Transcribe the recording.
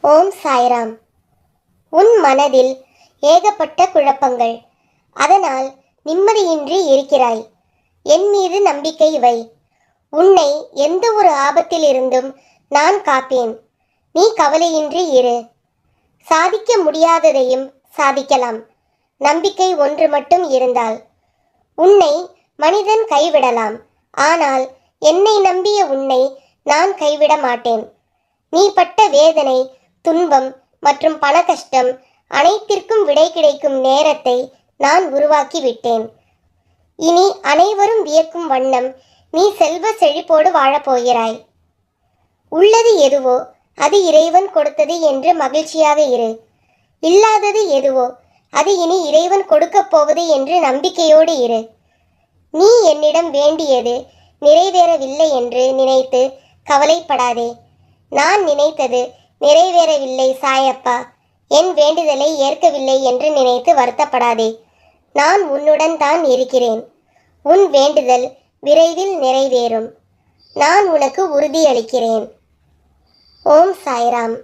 ஓம் சாய்ராம். உன் மனதில் ஏகப்பட்ட குழப்பங்கள், அதனால் நிம்மதியின்றி இருக்கிறாய். என் மீது நம்பிக்கை வை. உன்னை எந்த ஒரு ஆபத்திலிருந்தும் நான் காப்பேன். நீ கவலையின்றி இரு. சாதிக்க முடியாததையும் சாதிக்கலாம். நம்பிக்கை ஒன்று மட்டும் இருந்தால். உன்னை மனிதன் கைவிடலாம், ஆனால் என்னை நம்பிய உன்னை நான் கைவிட மாட்டேன். நீ பட்ட வேதனை, துன்பம் மற்றும் பண கஷ்டம் அனைத்திற்கும் விடை கிடைக்கும் நேரத்தை நான் உருவாக்கி விட்டேன். இனி அனைவரும் வியக்கும் வண்ணம் நீ செல்வ செழிப்போடு வாழப்போகிறாய். உள்ளது எதுவோ அது இறைவன் கொடுத்தது என்று மகிழ்ச்சியாக இரு. இல்லாதது எதுவோ அது இனி இறைவன் கொடுக்கப் போவது என்று நம்பிக்கையோடு இரு. நீ என்னிடம் வேண்டியது நிறைவேறவில்லை என்று நினைத்து கவலைப்படாதே. நான் நினைத்தது நிறைவேறவில்லை சாயப்பா, என் வேண்டுதலை ஏற்கவில்லை என்று நினைத்து வருத்தப்படாதே. நான் உன்னுடன் தான் இருக்கிறேன். உன் வேண்டுதல் விரைவில் நிறைவேறும். நான் உனக்கு உறுதியளிக்கிறேன். ஓம் சாய்ராம்.